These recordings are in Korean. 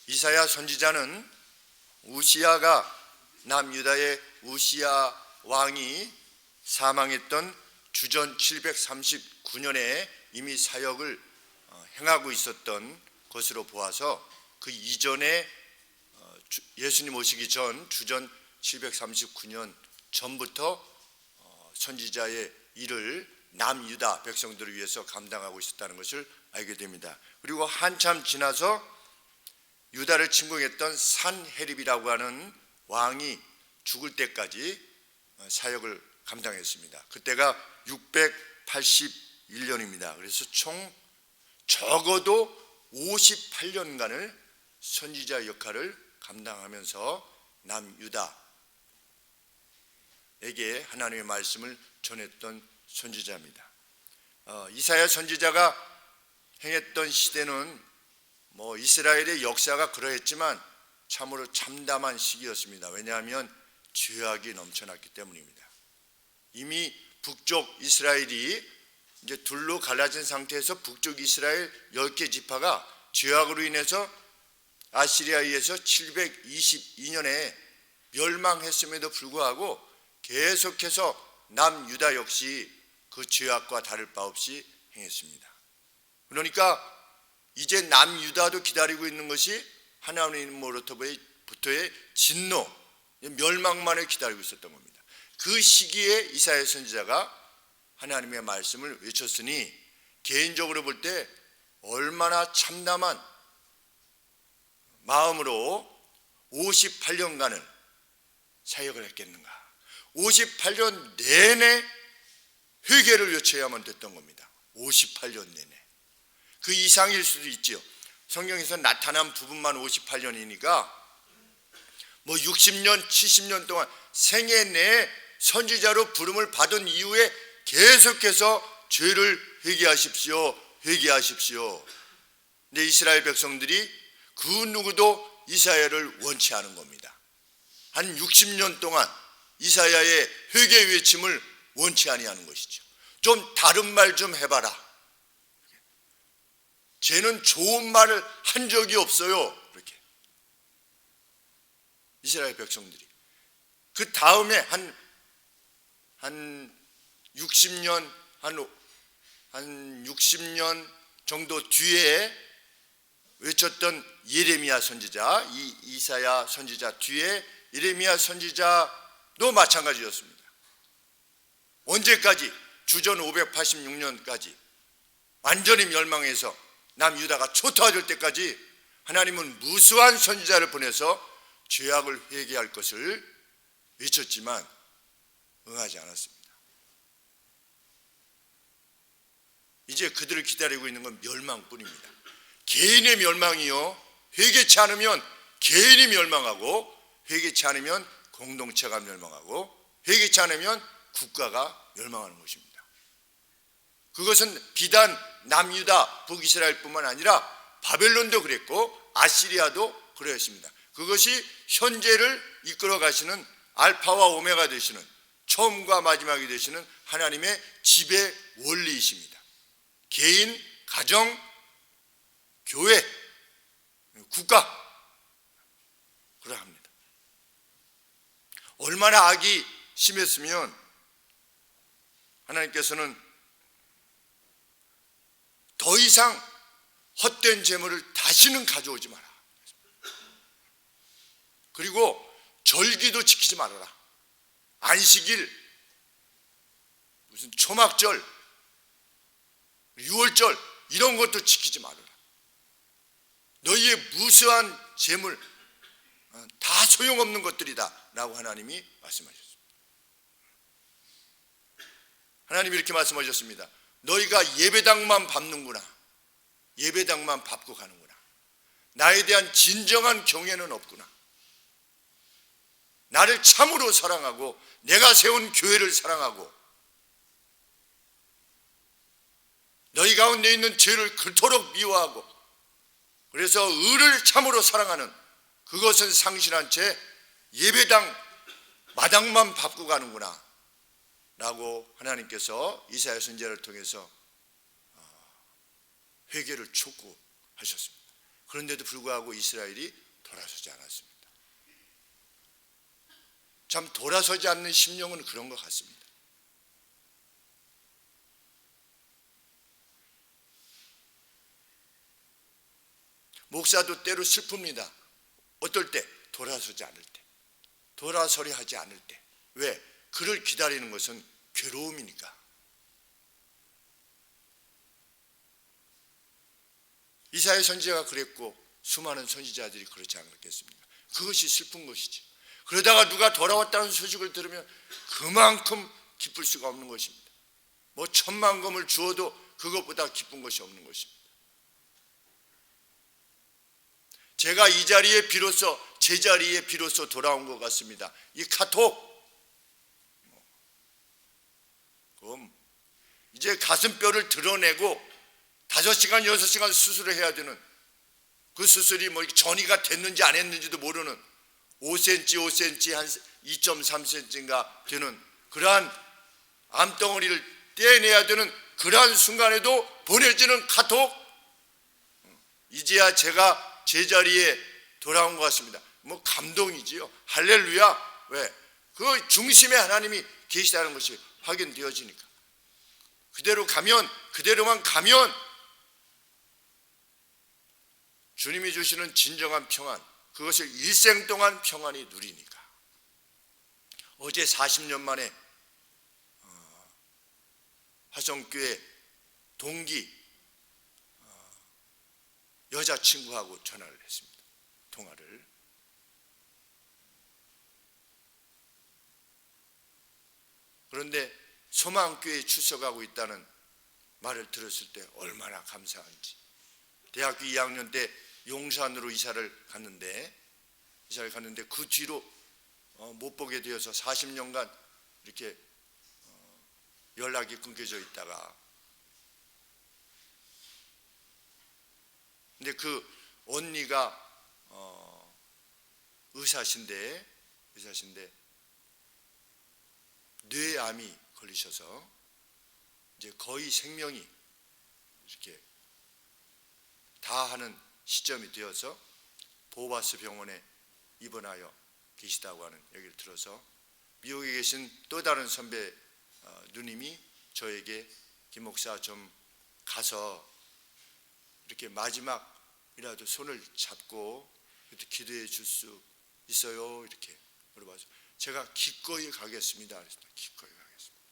이사야 선지자는 우시야가 남유다의 우시야 왕이 사망했던 주전 739년에 이미 사역을 행하고 있었던 것으로 보아서 그 이전에 예수님 오시기 전 주전 739년 전부터 선지자의 일을 남유다 백성들을 위해서 감당하고 있었다는 것을 알게 됩니다. 그리고 한참 지나서 유다를 침공했던 산헤립이라고 하는 왕이 죽을 때까지 사역을 감당했습니다. 그때가 681년입니다. 그래서 총 적어도 58년간을 선지자 역할을 감당하면서 남유다에게 하나님의 말씀을 전했던 선지자입니다. 이사야 선지자가 행했던 시대는 이스라엘의 역사가 그러했지만 참으로 참담한 시기였습니다. 왜냐하면 죄악이 넘쳐났기 때문입니다. 이미 북쪽 이스라엘이 이제 둘로 갈라진 상태에서 북쪽 이스라엘 10개 지파가 죄악으로 인해서 아시리아에 의해서 722년에 멸망했음에도 불구하고 계속해서 남유다 역시 그 죄악과 다를 바 없이 행했습니다. 그러니까 이제 남유다도 기다리고 있는 것이 하나님으로부터의 진노, 멸망만을 기다리고 있었던 겁니다. 그 시기에 이사야 선지자가 하나님의 말씀을 외쳤으니 개인적으로 볼 때 얼마나 참담한 마음으로 58년간을 사역을 했겠는가. 58년 내내 회개를 요청해야만 됐던 겁니다. 58년 내내. 그 이상일 수도 있지요. 성경에서 나타난 부분만 58년이니까 60년, 70년 동안 생애 내에 선지자로 부름을 받은 이후에 계속해서 죄를 회개하십시오. 근데 이스라엘 백성들이 그 누구도 이사야를 원치 않은 겁니다. 한 60년 동안 이사야의 회개 외침을 원치 아니하는 것이죠. 좀 다른 말 좀 해봐라. 쟤는 좋은 말을 한 적이 없어요. 이렇게 이스라엘 백성들이 그 다음에 한 60년 한 60년 정도 뒤에 외쳤던 예레미야 선지자, 이사야 선지자 뒤에 예레미야 선지자도 마찬가지였습니다. 언제까지? 주전 586년까지 완전히 멸망해서 남유다가 초토화될 때까지 하나님은 무수한 선지자를 보내서 죄악을 회개할 것을 외쳤지만 응하지 않았습니다. 이제 그들을 기다리고 있는 건 멸망뿐입니다. 개인의 멸망이요, 회개치 않으면 개인이 멸망하고, 회개치 않으면 공동체가 멸망하고, 회개치 않으면 국가가 멸망하는 것입니다. 그것은 비단 남유다 북이스라엘뿐만 아니라 바벨론도 그랬고 아시리아도 그러했습니다. 그것이 현재를 이끌어 가시는 알파와 오메가 되시는, 처음과 마지막이 되시는 하나님의 지배 원리이십니다. 개인, 가정, 교회, 국가, 그러합니다. 얼마나 악이 심했으면 하나님께서는 더 이상 헛된 재물을 다시는 가져오지 마라. 그리고 절기도 지키지 말아라. 안식일, 무슨 초막절, 유월절 이런 것도 지키지 말아라. 너희의 무수한 재물 다 소용없는 것들이다 라고 하나님이 말씀하셨습니다. 하나님이 이렇게 말씀하셨습니다. 너희가 예배당만 밟는구나. 예배당만 밟고 가는구나. 나에 대한 진정한 경외는 없구나. 나를 참으로 사랑하고 내가 세운 교회를 사랑하고 너희 가운데 있는 죄를 그토록 미워하고 그래서 의를 참으로 사랑하는 그것은 상실한 채 예배당 마당만 밟고 가는구나 라고 하나님께서 이사야 선지자를 통해서 회개를 촉구하셨습니다. 그런데도 불구하고 이스라엘이 돌아서지 않았습니다. 참 돌아서지 않는 심령은 그런 것 같습니다. 목사도 때로 슬픕니다. 어떨 때? 돌아서지 않을 때, 돌아서려 하지 않을 때. 왜? 그를 기다리는 것은 괴로움이니까. 이사야 선지자가 그랬고 수많은 선지자들이 그렇지 않겠습니까? 그것이 슬픈 것이지. 그러다가 누가 돌아왔다는 소식을 들으면 그만큼 기쁠 수가 없는 것입니다. 뭐 1,000만 금을 주어도 그것보다 기쁜 것이 없는 것입니다. 제가 이 자리에 비로소, 제자리에 비로소 돌아온 것 같습니다. 이 카톡, 그럼 이제 가슴뼈를 드러내고 5시간, 6시간 수술을 해야 되는, 그 수술이 뭐 전이가 됐는지 안 했는지도 모르는 5cm, 5cm, 한 2.3cm인가 되는 그러한 암덩어리를 떼내야 되는 그러한 순간에도 보내지는 카톡, 이제야 제가 제자리에 돌아온 것 같습니다. 뭐 감동이지요. 할렐루야. 왜? 그 중심에 하나님이 계시다는 것이 확인되어지니까. 그대로 가면, 그대로만 가면 주님이 주시는 진정한 평안, 그것을 일생 동안 평안히 누리니까. 어제 40년 만에 화성교회 동기 여자친구하고 전화를 했습니다. 통화를. 그런데 소망교회에 출석하고 있다는 말을 들었을 때 얼마나 감사한지. 대학교 2학년 때 용산으로 이사를 갔는데 그 뒤로 못 보게 되어서 40년간 이렇게 연락이 끊겨져 있다가, 근데 그 언니가 의사신데 뇌암이 걸리셔서 이제 거의 생명이 이렇게 다하는 시점이 되어서 보바스 병원에 입원하여 계시다고 하는 얘기를 들어서 미국에 계신 또 다른 선배 누님이 저에게 김 목사 좀 가서 이렇게 마지막이라도 손을 잡고 기도해 줄 수 있어요? 이렇게 물어봐서 제가 기꺼이 가겠습니다. 그랬습니다. 기꺼이 가겠습니다.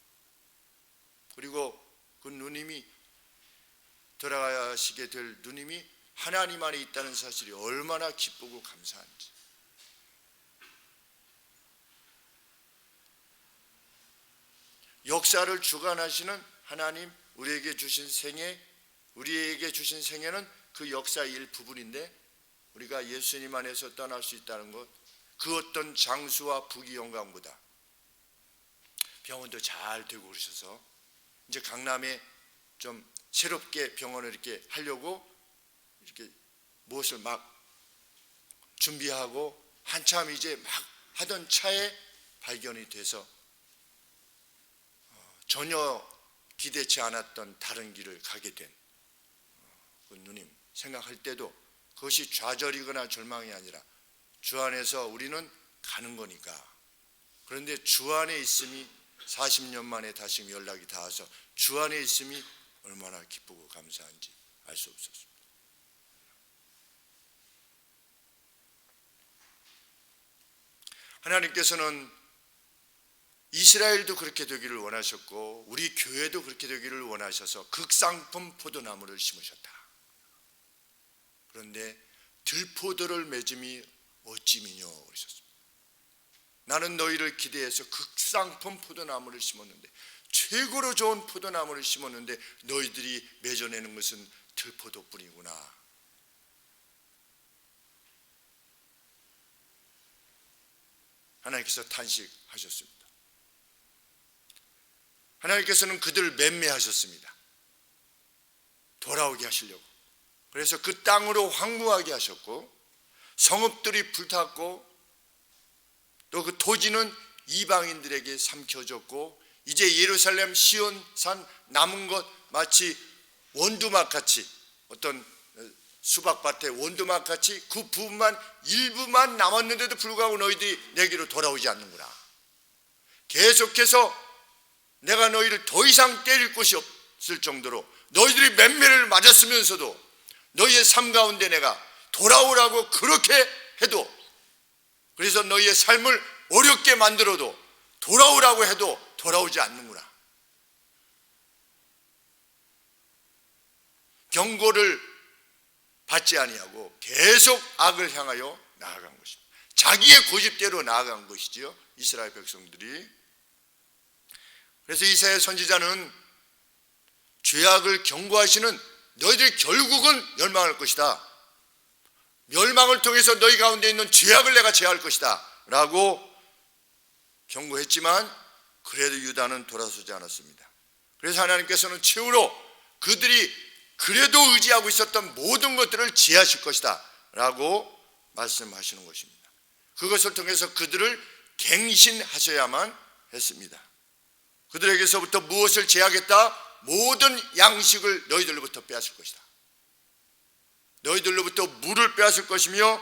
그리고 그 누님이, 돌아가시게 될 누님이 하나님 안에 있다는 사실이 얼마나 기쁘고 감사한지. 역사를 주관하시는 하나님, 우리에게 주신 생애는 그 역사의 일부분인데, 우리가 예수님 안에서 떠날 수 있다는 것, 그 어떤 장수와 부귀 영광보다 병원도 잘 되고 그러셔서 이제 강남에 좀 새롭게 병원을 이렇게 하려고 이렇게 무엇을 막 준비하고 한참 이제 막 하던 차에 발견이 돼서 전혀 기대치 않았던 다른 길을 가게 된 그 누님 생각할 때도 그것이 좌절이거나 절망이 아니라 주 안에서 우리는 가는 거니까. 그런데 주 안에 있음이 40년 만에 다시 연락이 닿아서 주 안에 있음이 얼마나 기쁘고 감사한지 알 수 없었습니다. 하나님께서는 이스라엘도 그렇게 되기를 원하셨고 우리 교회도 그렇게 되기를 원하셔서 극상품 포도나무를 심으셨다. 그런데 들포도를 맺음이 어찌미뇨 그러셨습니다. 나는 너희를 기대해서 극상품 포도나무를 심었는데, 최고로 좋은 포도나무를 심었는데 너희들이 맺어내는 것은 들포도뿐이구나. 하나님께서 탄식하셨습니다. 하나님께서는 그들을 맴매하셨습니다. 돌아오게 하시려고. 그래서 그 땅으로 황무하게 하셨고, 성읍들이 불탔고, 또 그 토지는 이방인들에게 삼켜졌고, 이제 예루살렘 시온산 남은 것 마치 원두막같이 어떤 수박밭에 원두막 같이 그 부분만 일부만 남았는데도 불구하고 너희들이 내게로 돌아오지 않는구나. 계속해서 내가 너희를 더 이상 때릴 곳이 없을 정도로 너희들이 맹매를 맞았으면서도 너희의 삶 가운데 내가 돌아오라고 그렇게 해도, 그래서 너희의 삶을 어렵게 만들어도 돌아오라고 해도 돌아오지 않는구나. 경고를 받지 아니하고 계속 악을 향하여 나아간 것입니다. 자기의 고집대로 나아간 것이지요, 이스라엘 백성들이. 그래서 이사야 선지자는 죄악을 경고하시는 너희들이 결국은 멸망할 것이다, 멸망을 통해서 너희 가운데 있는 죄악을 내가 제할 것이다 라고 경고했지만 그래도 유다는 돌아서지 않았습니다. 그래서 하나님께서는 최후로 그들이 그래도 의지하고 있었던 모든 것들을 제하실 것이다 라고 말씀하시는 것입니다. 그것을 통해서 그들을 갱신하셔야만 했습니다. 그들에게서부터 무엇을 제하겠다? 모든 양식을 너희들로부터 빼앗을 것이다. 너희들로부터 물을 빼앗을 것이며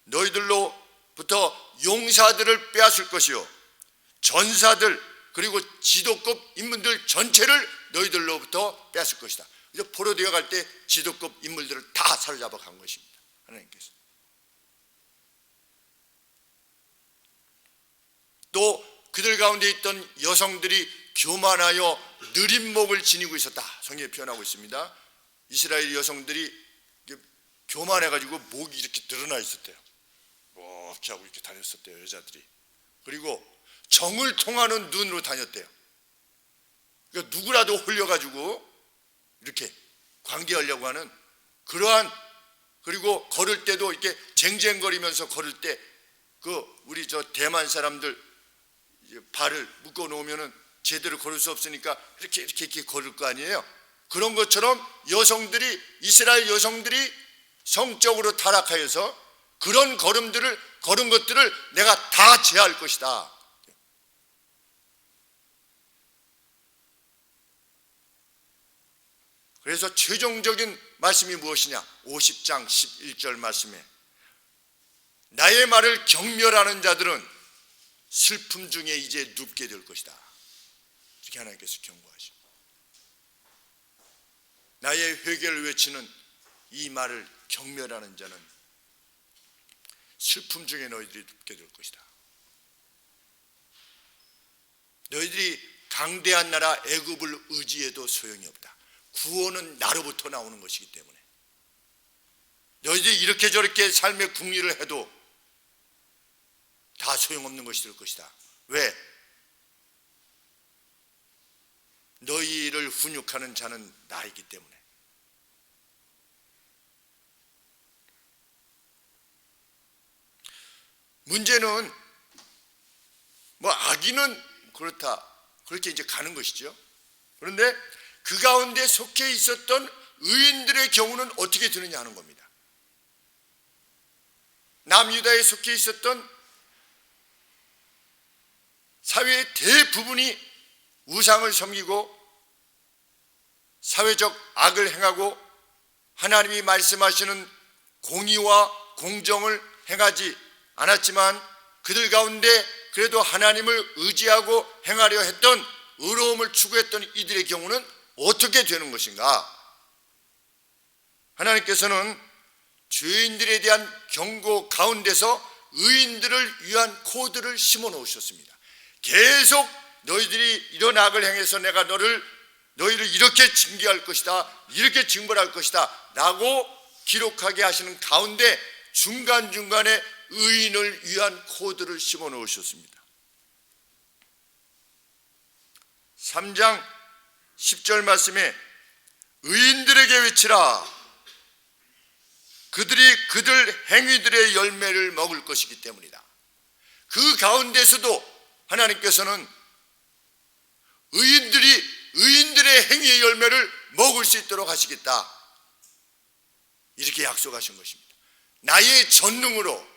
너희들로부터 용사들을 빼앗을 것이요, 전사들 그리고 지도급 인물들 전체를 너희들로부터 빼앗을 것이다. 이제 포로되어 갈 때 지도급 인물들을 다 사로잡아 간 것입니다, 하나님께서. 또 그들 가운데 있던 여성들이 교만하여 느린 목을 지니고 있었다, 성경에 표현하고 있습니다. 이스라엘 여성들이 교만해가지고 목이 이렇게 드러나 있었대요. 이렇게 하고 이렇게 다녔었대요, 여자들이. 그리고 정을 통하는 눈으로 다녔대요. 그러니까 누구라도 홀려가지고 이렇게 관계하려고 하는 그러한, 그리고 걸을 때도 이렇게 쟁쟁거리면서 걸을 때 우리 대만 사람들 발을 묶어 놓으면은 제대로 걸을 수 없으니까 이렇게 걸을 거 아니에요. 그런 것처럼 여성들이, 이스라엘 여성들이 성적으로 타락하여서 그런 걸은 것들을 내가 다 제할 것이다. 그래서 최종적인 말씀이 무엇이냐? 50장 11절 말씀에 나의 말을 경멸하는 자들은 슬픔 중에 이제 눕게 될 것이다, 이렇게 하나님께서 경고하십니다. 나의 회개를 외치는 이 말을 경멸하는 자는 슬픔 중에 너희들이 눕게 될 것이다. 너희들이 강대한 나라 애굽을 의지해도 소용이 없다. 구원은 나로부터 나오는 것이기 때문에 너희들이 이렇게 저렇게 삶의 궁리를 해도 다 소용없는 것이 될 것이다. 왜? 너희를 훈육하는 자는 나이기 때문에. 문제는 악인은 그렇다, 그렇게 이제 가는 것이죠. 그런데 그 가운데 속해 있었던 의인들의 경우는 어떻게 되느냐 하는 겁니다. 남유다에 속해 있었던 사회의 대부분이 우상을 섬기고 사회적 악을 행하고 하나님이 말씀하시는 공의와 공정을 행하지 않았지만 그들 가운데 그래도 하나님을 의지하고 행하려 했던, 의로움을 추구했던 이들의 경우는 어떻게 되는 것인가? 하나님께서는 죄인들에 대한 경고 가운데서 의인들을 위한 코드를 심어 놓으셨습니다. 계속 너희들이 이런 악을 행해서 내가 너희를 이렇게 징계할 것이다, 이렇게 징벌할 것이다 라고 기록하게 하시는 가운데 중간중간에 의인을 위한 코드를 심어 놓으셨습니다. 3장 10절 말씀에 의인들에게 외치라, 그들이 그들 행위들의 열매를 먹을 것이기 때문이다. 그 가운데서도 하나님께서는 의인들의 행위의 열매를 먹을 수 있도록 하시겠다, 이렇게 약속하신 것입니다. 나의 전능으로,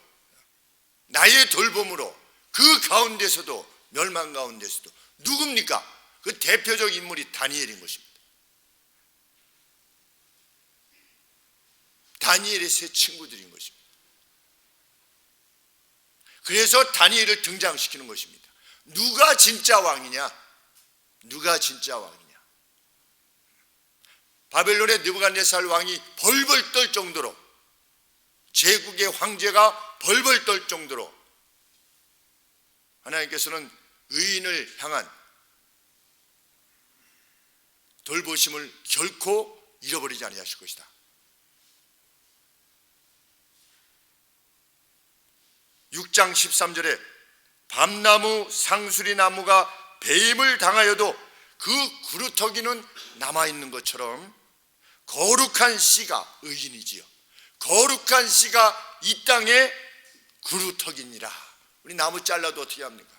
나의 돌봄으로 그 가운데서도, 멸망 가운데서도 누굽니까? 그 대표적 인물이 다니엘인 것입니다. 다니엘의 세 친구들인 것입니다. 그래서 다니엘을 등장시키는 것입니다. 누가 진짜 왕이냐? 누가 진짜 왕이냐? 바벨론의 느부갓네살 왕이 벌벌 떨 정도로, 제국의 황제가 벌벌 떨 정도로 하나님께서는 의인을 향한 돌보심을 결코 잃어버리지 아니하실 것이다. (6장 13절에) 밤나무 상수리 나무가 배임을 당하여도 그 구루터기는 남아있는 것처럼 거룩한 씨가 의인이지요. 거룩한 씨가 이 땅에 구루터기니라. 우리 나무 잘라도 어떻게 합니까?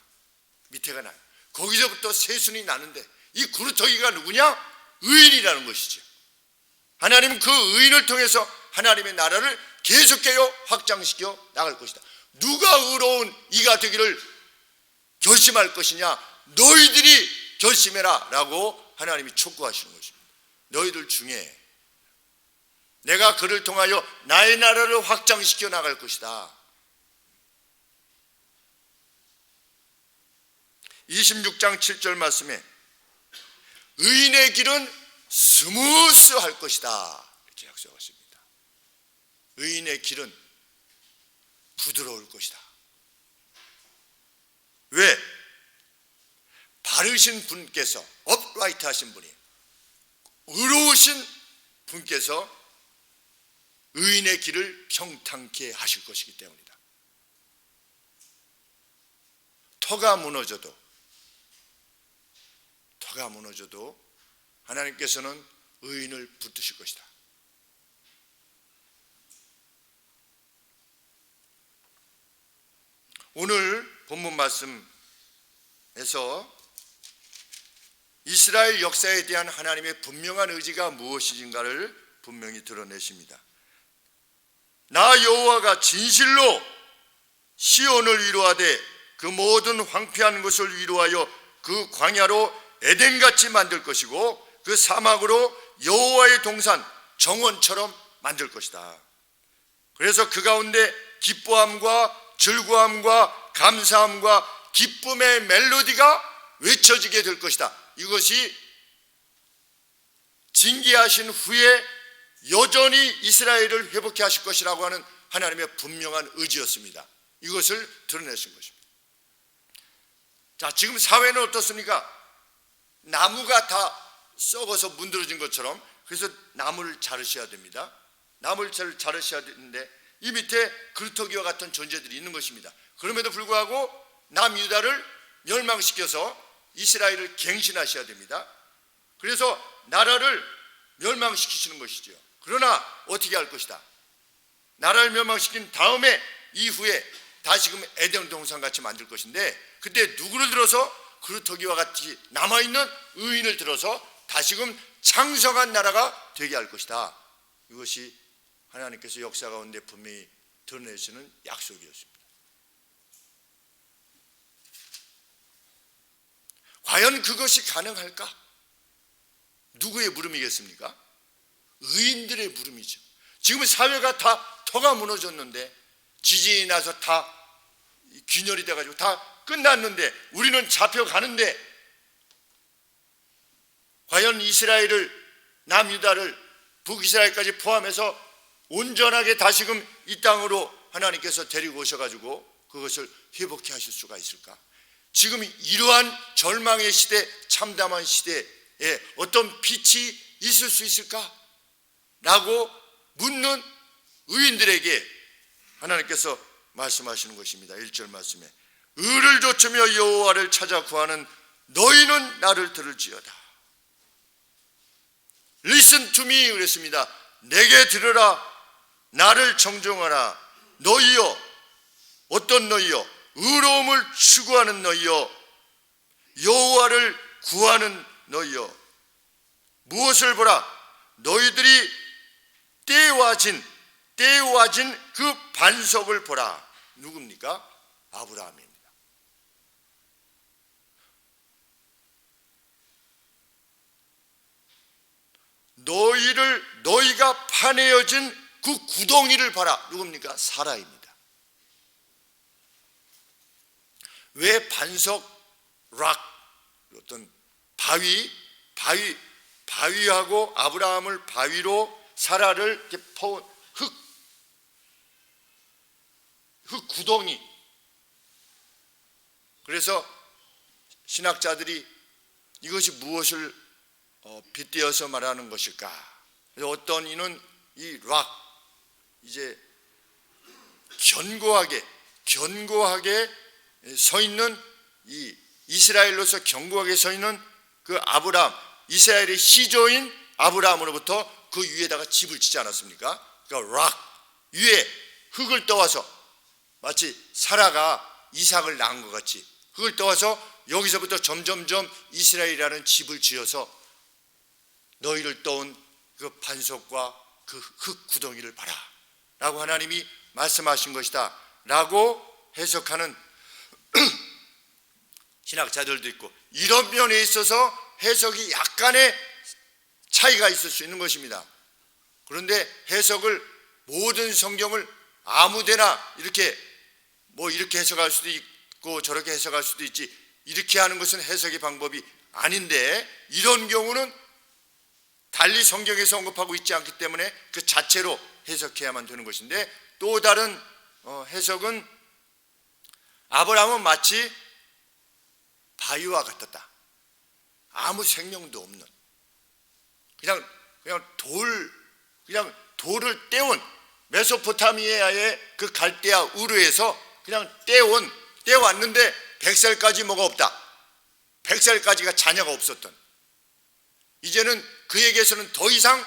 밑에가 나요. 거기서부터 새순이 나는데 이 구루터기가 누구냐? 의인이라는 것이죠. 하나님은 그 의인을 통해서 하나님의 나라를 계속해요 확장시켜 나갈 것이다. 누가 의로운 이가 되기를 결심할 것이냐? 너희들이 결심해라 라고 하나님이 촉구하시는 것입니다. 너희들 중에 내가 그를 통하여 나의 나라를 확장시켜 나갈 것이다. 26장 7절 말씀에 의인의 길은 스무스할 것이다 이렇게 약속하십니다. 의인의 길은 부드러울 것이다. 왜? 바르신 분께서, 업라이트 하신 분이, 의로우신 분께서 의인의 길을 평탄케 하실 것이기 때문이다. 터가 무너져도 하나님께서는 의인을 붙드실 것이다. 오늘 본문 말씀에서 이스라엘 역사에 대한 하나님의 분명한 의지가 무엇인가를 분명히 드러내십니다. 나 여호와가 진실로 시온을 위로하되 그 모든 황폐한 것을 위로하여 그 광야로 에덴같이 만들 것이고 그 사막으로 여호와의 동산 정원처럼 만들 것이다. 그래서 그 가운데 기뻐함과 즐거움과 감사함과 기쁨의 멜로디가 외쳐지게 될 것이다. 이것이 징계하신 후에 여전히 이스라엘을 회복해 하실 것이라고 하는 하나님의 분명한 의지였습니다. 이것을 드러내신 것입니다. 자, 지금 사회는 어떻습니까? 나무가 다 썩어서 문드러진 것처럼, 그래서 나무를 자르셔야 됩니다. 나무를 자르셔야 되는데 이 밑에 그루터기와 같은 존재들이 있는 것입니다. 그럼에도 불구하고 남유다를 멸망시켜서 이스라엘을 갱신하셔야 됩니다. 그래서 나라를 멸망시키시는 것이죠. 그러나 어떻게 할 것이다? 나라를 멸망시킨 다음에 이후에 다시금 에덴 동산 같이 만들 것인데, 그때 누구를 들어서? 그루터기와 같이 남아있는 의인을 들어서 다시금 창성한 나라가 되게 할 것이다. 이것이 하나님께서 역사 가운데 분명히 드러내시는 약속이었습니다. 과연 그것이 가능할까? 누구의 물음이겠습니까? 의인들의 물음이죠. 지금 사회가 다 터가 무너졌는데, 지진이 나서 다 균열이 돼가지고 다 끝났는데, 우리는 잡혀가는데, 과연 이스라엘을, 남유다를, 북이스라엘까지 포함해서 온전하게 다시금 이 땅으로 하나님께서 데리고 오셔가지고 그것을 회복해 하실 수가 있을까? 지금 이러한 절망의 시대, 참담한 시대에 어떤 빛이 있을 수 있을까? 라고 묻는 의인들에게 하나님께서 말씀하시는 것입니다. 1절 말씀에 의를 좇으며 여호와를 찾아 구하는 너희는 나를 들을지어다. Listen to me 그랬습니다. 내게 들으라. 나를 정종하라. 너희여, 어떤 너희여? 의로움을 추구하는 너희여, 여호와를 구하는 너희여, 무엇을 보라? 너희들이 떼와진 그 반석을 보라. 누굽니까? 아브라함입니다. 너희가 파내어진 그 구덩이를 봐라. 누굽니까? 사라입니다. 왜 반석, 어떤 바위하고 아브라함을 바위로 사라를 이렇게 퍼온 흙 구덩이. 그래서 신학자들이 이것이 무엇을 빗대어서 말하는 것일까? 그래서 어떤 이는 이 이제 견고하게 서 있는, 이 이스라엘로서 견고하게 서 있는 그 아브라함, 이스라엘의 시조인 아브라함으로부터 그 위에다가 집을 짓지 않았습니까? 그러니까 위에 흙을 떠와서, 마치 사라가 이삭을 낳은 것 같이 흙을 떠와서 여기서부터 점점점 이스라엘이라는 집을 지어서 너희를 떠온 그 반석과 그 흙 구덩이를 봐라 라고 하나님이 말씀하신 것이다 라고 해석하는 신학자들도 있고, 이런 면에 있어서 해석이 약간의 차이가 있을 수 있는 것입니다. 그런데 해석을, 모든 성경을 아무데나 이렇게 이렇게 해석할 수도 있고 저렇게 해석할 수도 있지, 이렇게 하는 것은 해석의 방법이 아닌데, 이런 경우는 달리 성경에서 언급하고 있지 않기 때문에 그 자체로 해석해야만 되는 것인데, 또 다른 해석은 아브라함은 마치 바위와 같았다. 아무 생명도 없는, 그냥 돌을 떼온, 메소포타미아의 그 갈대아 우르에서 그냥 떼어왔는데 100살까지 뭐가 없다. 100살까지가 자녀가 없었던, 이제는 그에게서는 더 이상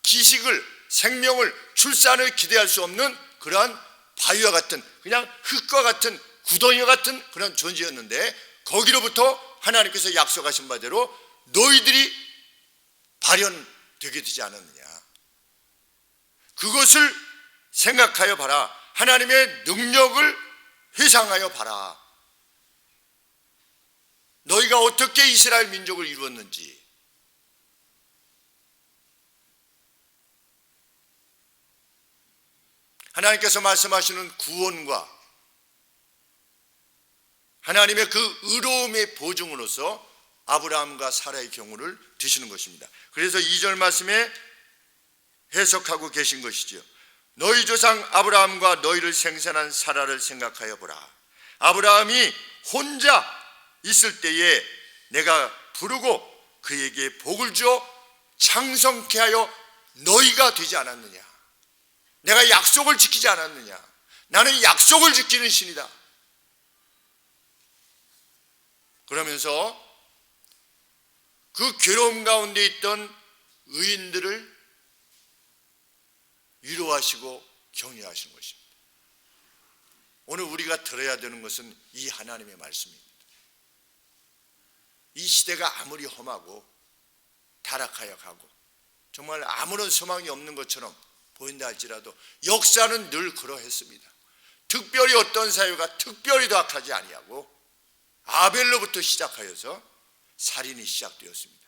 기식을, 생명을, 출산을 기대할 수 없는 그러한 바위와 같은, 그냥 흙과 같은, 구덩이와 같은 그런 존재였는데, 거기로부터 하나님께서 약속하신 바대로 너희들이 발현되게 되지 않았느냐. 그것을 생각하여 봐라. 하나님의 능력을 회상하여 봐라. 너희가 어떻게 이스라엘 민족을 이루었는지. 하나님께서 말씀하시는 구원과 하나님의 그 의로움의 보증으로서 아브라함과 사라의 경우를 드시는 것입니다. 그래서 2절 말씀에 해석하고 계신 것이지요. 너희 조상 아브라함과 너희를 생산한 사라를 생각하여 보라. 아브라함이 혼자 있을 때에 내가 부르고 그에게 복을 주어 창성케 하여 너희가 되지 않았느냐. 내가 약속을 지키지 않았느냐. 나는 약속을 지키는 신이다. 그러면서 그 괴로움 가운데 있던 의인들을 위로하시고 격려하시는 것입니다. 오늘 우리가 들어야 되는 것은 이 하나님의 말씀입니다. 이 시대가 아무리 험하고 타락하여 가고 정말 아무런 소망이 없는 것처럼 보인다 할지라도 역사는 늘 그러했습니다. 특별히 어떤 사회가 특별히 더 악하지 아니하고 아벨로부터 시작하여서 살인이 시작되었습니다.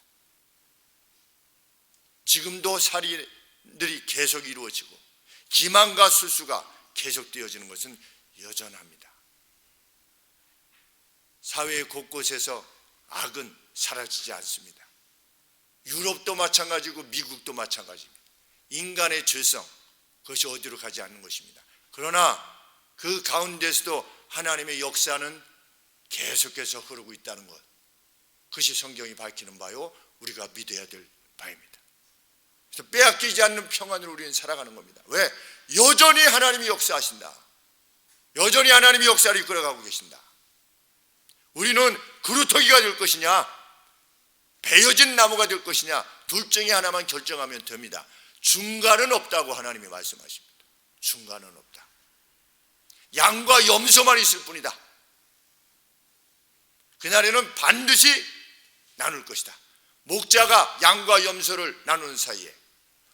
지금도 살인들이 계속 이루어지고 기만과 술수가 계속되어지는 것은 여전합니다. 사회 곳곳에서 악은 사라지지 않습니다. 유럽도 마찬가지고 미국도 마찬가지입니다. 인간의 죄성, 그것이 어디로 가지 않는 것입니다. 그러나 그 가운데서도 하나님의 역사는 계속해서 흐르고 있다는 것, 그것이 성경이 밝히는 바요, 우리가 믿어야 될 바입니다. 그래서 빼앗기지 않는 평안으로 우리는 살아가는 겁니다. 왜? 여전히 하나님이 역사하신다. 여전히 하나님이 역사를 이끌어가고 계신다. 우리는 그루터기가 될 것이냐, 베어진 나무가 될 것이냐, 둘 중에 하나만 결정하면 됩니다. 중간은 없다고 하나님이 말씀하십니다. 중간은 없다. 양과 염소만 있을 뿐이다. 그날에는 반드시 나눌 것이다. 목자가 양과 염소를 나누는 사이에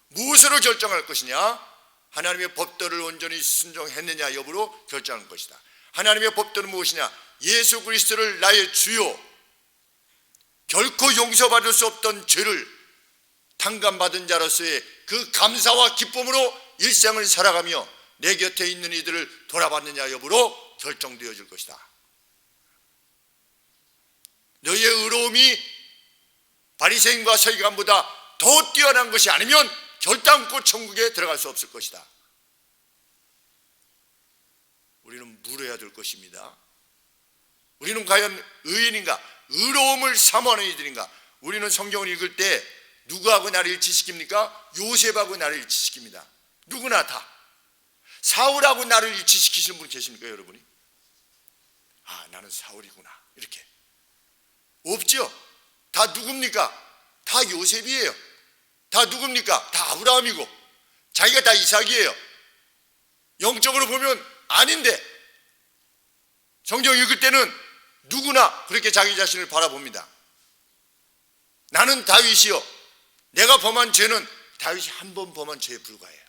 무엇으로 결정할 것이냐? 하나님의 법도를 온전히 순종했느냐 여부로 결정할 것이다. 하나님의 법도는 무엇이냐? 예수 그리스도를 나의 주요, 결코 용서받을 수 없던 죄를 탕감받은 자로서의 그 감사와 기쁨으로 일생을 살아가며 내 곁에 있는 이들을 돌아봤느냐 여부로 결정되어질 것이다. 너희의 의로움이 바리새인과 서기관보다 더 뛰어난 것이 아니면 결단코 천국에 들어갈 수 없을 것이다. 우리는 물어야 될 것입니다. 우리는 과연 의인인가? 의로움을 사모하는 이들인가? 우리는 성경을 읽을 때 누구하고 나를 일치시킵니까? 요셉하고 나를 일치시킵니다. 누구나 다. 사울하고 나를 일치시키시는 분 계십니까, 여러분이? 아, 나는 사울이구나, 이렇게. 없죠? 다 누굽니까? 다 요셉이에요. 다 누굽니까? 다 아브라함이고 자기가 다 이삭이에요. 영적으로 보면 아닌데 성경 읽을 때는 누구나 그렇게 자기 자신을 바라봅니다. 나는 다윗이요, 내가 범한 죄는 다윗이 한 번 범한 죄에 불과해요.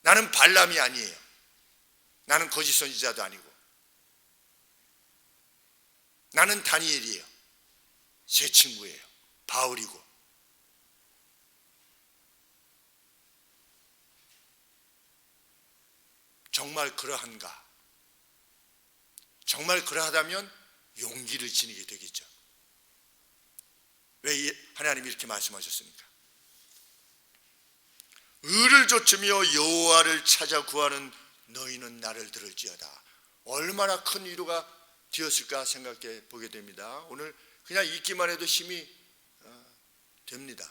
나는 발람이 아니에요. 나는 거짓 선지자도 아니고 나는 다니엘이에요. 제 친구예요. 바울이고. 정말 그러한가? 정말 그러하다면 용기를 지니게 되겠죠. 왜 하나님이 이렇게 말씀하셨습니까? 의를 좇으며 여호와를 찾아 구하는 너희는 나를 들을지어다. 얼마나 큰 위로가 되었을까 생각해 보게 됩니다. 오늘 그냥 읽기만 해도 힘이 됩니다.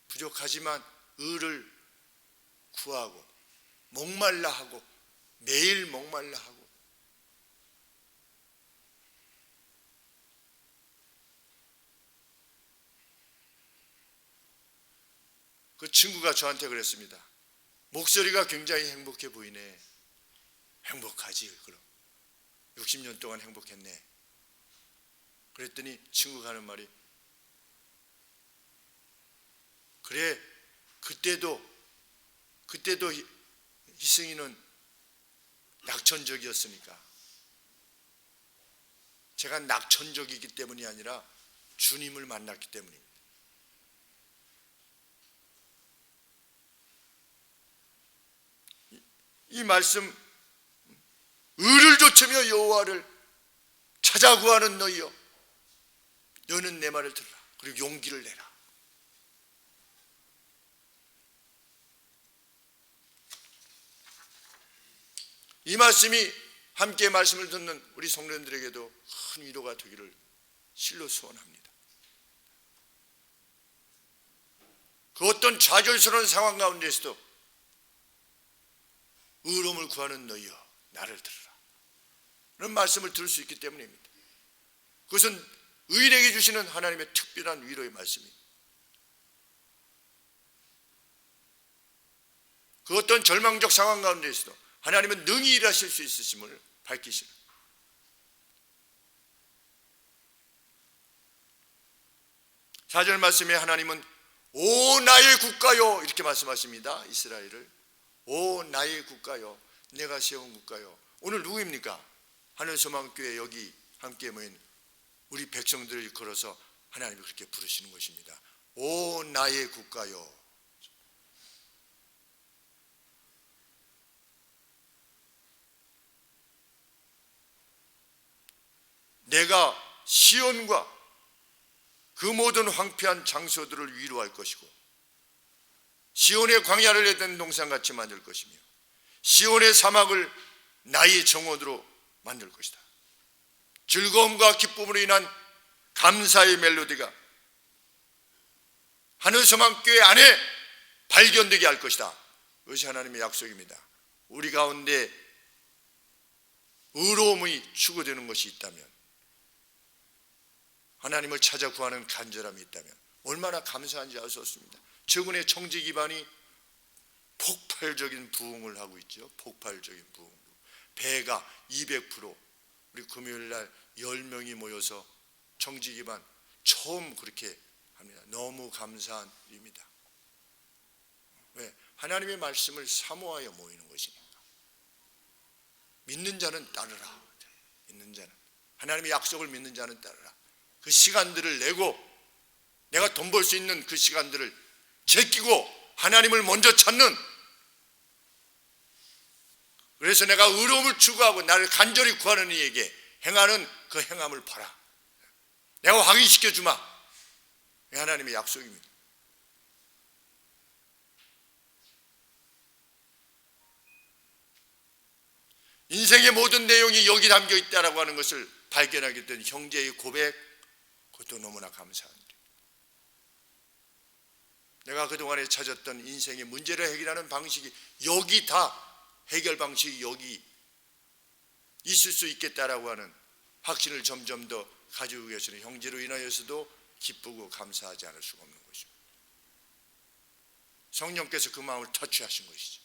부족하지만 의를 구하고 목말라 하고 매일 목말라 하고 그 친구가 저한테 그랬습니다. 목소리가 굉장히 행복해 보이네. 행복하지 그럼. 60년 동안 행복했네. 그랬더니 친구가 하는 말이, 그래 그때도 희승이는 낙천적이었으니까. 제가 낙천적이기 때문이 아니라 주님을 만났기 때문입니다. 이 말씀, 의를 좇으며 여호와를 찾아 구하는 너희여, 너는 내 말을 들으라. 그리고 용기를 내라. 이 말씀이 함께 말씀을 듣는 우리 성도님들에게도 큰 위로가 되기를 실로 소원합니다. 그 어떤 좌절스러운 상황 가운데서도 의로움을 구하는 너희여 나를 들으라. 그런 말씀을 들을 수 있기 때문입니다. 그것은 의인에게 주시는 하나님의 특별한 위로의 말씀입니다. 그 어떤 절망적 상황 가운데서도 하나님은 능히 일하실 수 있으심을 밝히시는, 4절 말씀에 하나님은 오 나의 국가요 이렇게 말씀하십니다. 이스라엘을 오 나의 국가요, 내가 세운 국가요. 오늘 누구입니까? 하늘소망교회 여기 함께 모인 우리 백성들을 걸어서 하나님이 그렇게 부르시는 것입니다. 오 나의 국가요. 내가 시온과 그 모든 황폐한 장소들을 위로할 것이고 시온의 광야를 에덴 동산같이 만들 것이며 시온의 사막을 나의 정원으로 만들 것이다. 즐거움과 기쁨으로 인한 감사의 멜로디가 하늘소망교회 안에 발견되게 할 것이다. 그것이 하나님의 약속입니다. 우리 가운데 의로움이 추구되는 것이 있다면, 하나님을 찾아 구하는 간절함이 있다면 얼마나 감사한지 알 수 없습니다. 최근에 청지 기반이 폭발적인 부흥을 하고 있죠. 폭발적인 부흥. 배가 200%, 우리 금요일날 10명이 모여서 청지 기반 처음 그렇게 합니다. 너무 감사한 일입니다. 왜? 하나님의 말씀을 사모하여 모이는 것이니까. 믿는 자는 따르라. 믿는 자는, 하나님의 약속을 믿는 자는 따르라. 그 시간들을 내고 내가 돈 벌 수 있는 그 시간들을 제끼고 하나님을 먼저 찾는, 그래서 내가 의로움을 추구하고 나를 간절히 구하는 이에게 행하는 그 행함을 봐라. 내가 확인시켜 주마. 하나님의 약속입니다. 인생의 모든 내용이 여기 담겨 있다라고 하는 것을 발견하게 된 형제의 고백, 그것도 너무나 감사한 일. 내가 그동안에 찾았던 인생의 문제를 해결하는 방식이 여기 다, 해결 방식이 여기 있을 수 있겠다라고 하는 확신을 점점 더 가지고 계시는 형제로 인하여서도 기쁘고 감사하지 않을 수가 없는 것입니다. 성령께서 그 마음을 터치하신 것이죠.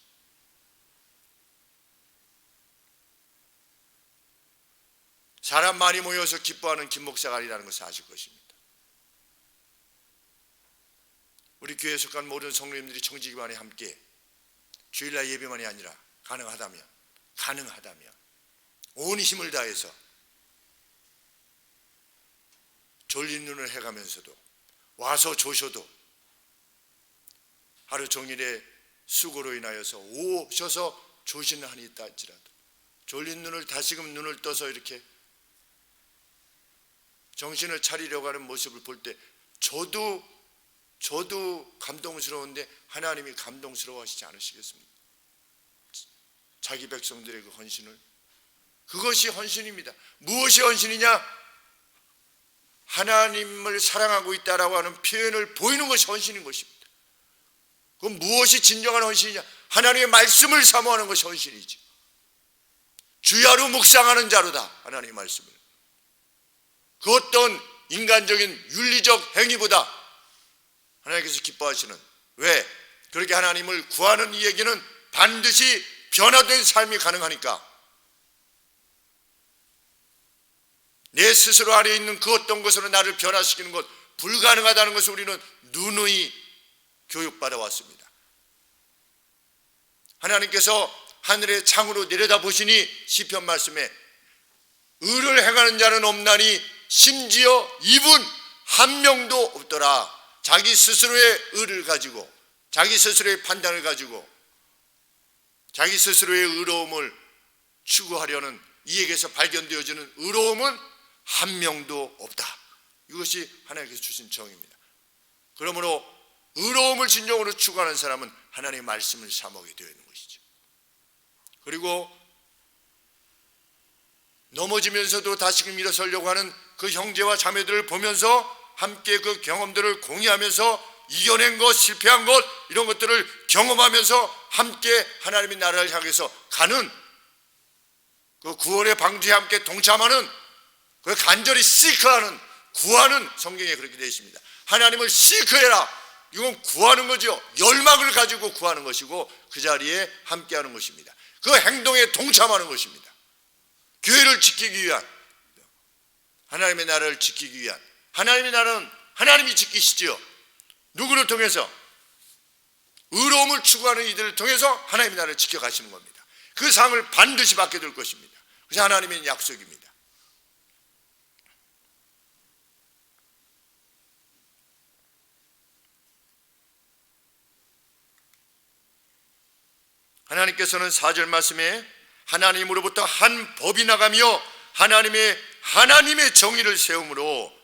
사람 많이 모여서 기뻐하는 김 목사가 아니라는 것을 아실 것입니다. 우리 교회에 속한 모든 성도님들이 청지기만에 함께 주일날 예배만이 아니라 가능하다면 온 힘을 다해서 졸린 눈을 해가면서도 와서 조셔도 하루 종일의 수고로 인하여서 오셔서 조시는 한이 있다 할지라도 졸린 눈을 다시금 눈을 떠서 이렇게 정신을 차리려고 하는 모습을 볼 때 저도 감동스러운데 하나님이 감동스러워하시지 않으시겠습니까? 자기 백성들의 그 헌신을, 그것이 헌신입니다. 무엇이 헌신이냐? 하나님을 사랑하고 있다라고 하는 표현을 보이는 것이 헌신인 것입니다. 그럼 무엇이 진정한 헌신이냐? 하나님의 말씀을 사모하는 것이 헌신이지. 주야로 묵상하는 자로다, 하나님의 말씀을. 그 어떤 인간적인 윤리적 행위보다 하나님께서 기뻐하시는, 왜? 그렇게 하나님을 구하는 이에게는 반드시 변화된 삶이 가능하니까. 내 스스로 안에 있는 그 어떤 것으로 나를 변화시키는 것 불가능하다는 것을 우리는 누누이 교육받아 왔습니다. 하나님께서 하늘의 창으로 내려다보시니 시편 말씀에 의를 행하는 자는 없나니 심지어 이분 한 명도 없더라. 자기 스스로의 의를 가지고, 자기 스스로의 판단을 가지고, 자기 스스로의 의로움을 추구하려는 이에게서 발견되어지는 의로움은 한 명도 없다. 이것이 하나님께서 주신 정의입니다. 그러므로 의로움을 진정으로 추구하는 사람은 하나님의 말씀을 사모하게 되어 있는 것이죠. 그리고 넘어지면서도 다시금 일어서려고 하는 그 형제와 자매들을 보면서 함께 그 경험들을 공유하면서 이겨낸 것, 실패한 것, 이런 것들을 경험하면서 함께 하나님의 나라를 향해서 가는 그 구원의 방주에 함께 동참하는, 그 간절히 시크하는, 구하는, 성경에 그렇게 되어 있습니다. 하나님을 시크해라. 이건 구하는 거죠. 열망을 가지고 구하는 것이고 그 자리에 함께하는 것입니다. 그 행동에 동참하는 것입니다. 교회를 지키기 위한, 하나님의 나라를 지키기 위한, 하나님의 나라는 하나님이 지키시지요. 누구를 통해서? 의로움을 추구하는 이들을 통해서 하나님의 나라를 지켜가시는 겁니다. 그 상을 반드시 받게 될 것입니다. 그래서 하나님의 약속입니다. 하나님께서는 4절 말씀에 하나님으로부터 한 법이 나가며 하나님의 정의를 세움으로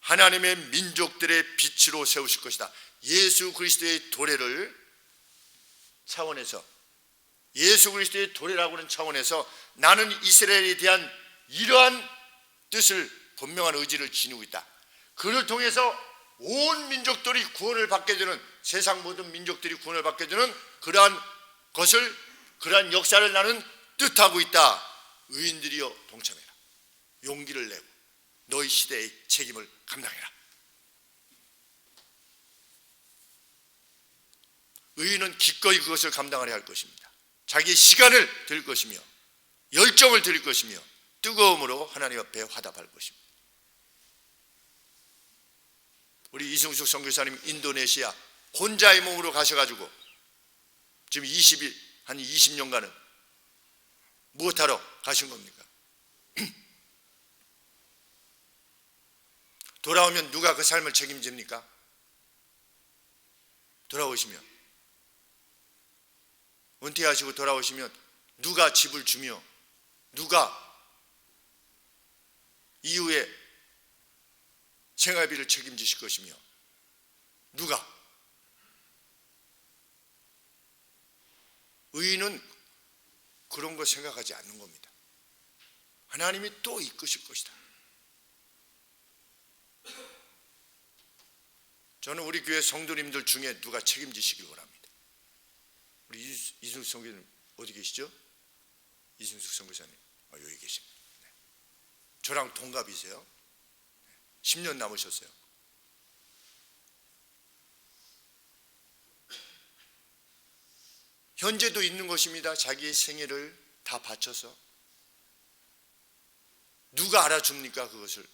하나님의 민족들의 빛으로 세우실 것이다. 예수 그리스도의 도래를 차원에서, 예수 그리스도의 도래라고 하는 차원에서 나는 이스라엘에 대한 이러한 뜻을, 분명한 의지를 지니고 있다. 그를 통해서 온 민족들이 구원을 받게 되는, 세상 모든 민족들이 구원을 받게 되는 그러한 역사를 나는 뜻하고 있다. 의인들이여 동참해라. 용기를 내고 너희 시대의 책임을 감당해라. 의인은 기꺼이 그것을 감당하려 할 것입니다. 자기 시간을 드릴 것이며 열정을 드릴 것이며 뜨거움으로 하나님 앞에 화답할 것입니다. 우리 이승숙 선교사님 인도네시아 혼자의 몸으로 가셔가지고 지금 한 20년간은 무엇하러 가신 겁니까? 돌아오면 누가 그 삶을 책임집니까? 돌아오시면 은퇴하시고 돌아오시면 누가 집을 주며 누가 이후에 생활비를 책임지실 것이며 누가? 의인은 그런 거 생각하지 않는 겁니다. 하나님이 또 이끄실 것이다. 저는 우리 교회 성도님들 중에 누가 책임지시길 원합니다. 우리 이승숙 선교사님 어디 계시죠? 이승숙 선교사님 여기 계십니다. 네. 저랑 동갑이세요. 10년 남으셨어요. 현재도 있는 것입니다. 자기의 생애를 다 바쳐서. 누가 알아줍니까 그것을?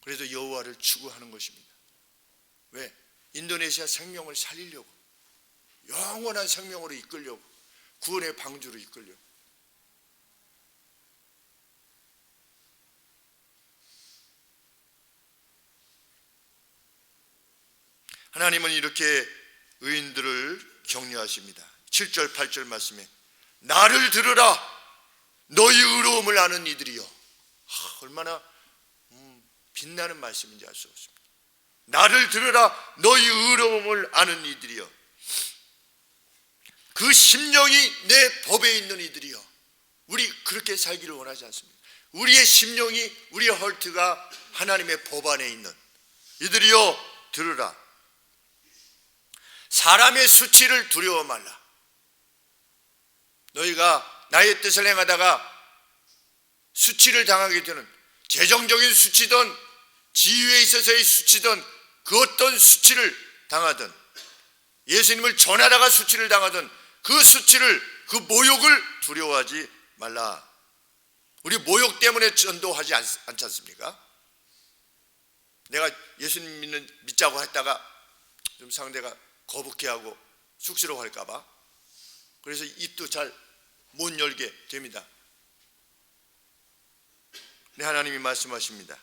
그래도 여호와를 추구하는 것입니다. 왜? 인도네시아 생명을 살리려고, 영원한 생명으로 이끌려고, 구원의 방주로 이끌려고. 하나님은 이렇게 의인들을 격려하십니다. 7절 8절 말씀에 나를 들으라 너희 의로움을 아는 이들이여. 얼마나 빛나는 말씀인지 알 수 없습니다. 나를 들으라 너희 의로움을 아는 이들이여. 그 심령이 내 법에 있는 이들이여. 우리 그렇게 살기를 원하지 않습니다. 우리의 심령이, 우리의 헐트가 하나님의 법 안에 있는 이들이여 들으라. 사람의 수치를 두려워 말라. 너희가 나의 뜻을 행하다가 수치를 당하게 되는, 재정적인 수치든 지위에 있어서의 수치든 그 어떤 수치를 당하든, 예수님을 전하다가 수치를 당하든 그 수치를, 그 모욕을 두려워하지 말라. 우리 모욕 때문에 전도하지 않지 않습니까? 내가 예수님 믿자고 했다가 좀 상대가 거북해하고 쑥스러워할까 봐 그래서 입도 잘 못 열게 됩니다. 네, 하나님이 말씀하십니다.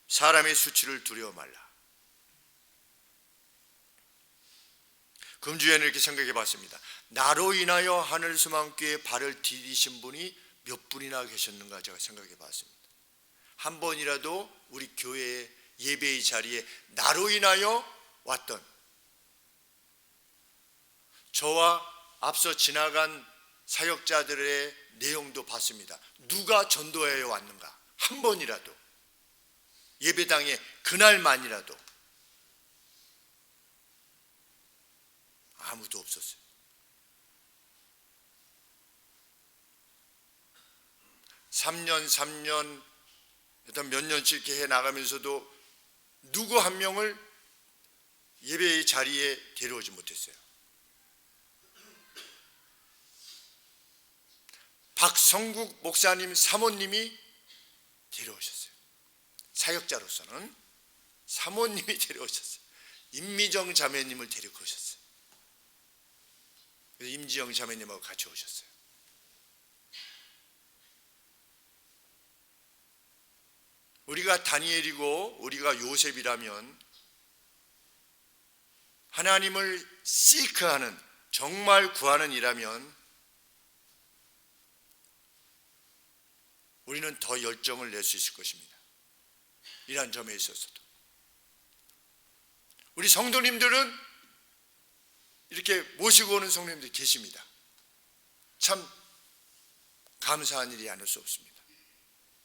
사람의 수치를 두려워 말라. 금주에는 이렇게 생각해 봤습니다. 나로 인하여 하늘수망교회에 발을 디디신 분이 몇 분이나 계셨는가 제가 생각해 봤습니다. 한 번이라도 우리 교회의 예배의 자리에 나로 인하여 왔던, 저와 앞서 지나간 사역자들의 내용도 봤습니다. 누가 전도회에 왔는가? 한 번이라도, 예배당에 그날만이라도. 아무도 없었어요. 삼 년 일단 몇 년씩 이렇게 해 나가면서도 누구 한 명을 예배의 자리에 데려오지 못했어요. 박성국 목사님 사모님이 데려오셨어요. 사역자로서는 사모님이 데려오셨어요. 임미정 자매님을 데리고 오셨어요. 그래서 임지영 자매님하고 같이 오셨어요. 우리가 다니엘이고 우리가 요셉이라면 하나님을 시크하는, 정말 구하는 이라면 우리는 더 열정을 낼 수 있을 것입니다. 이러한 점에 있어서도 우리 성도님들은 이렇게 모시고 오는 성도님들이 계십니다. 참 감사한 일이 아닐 수 없습니다.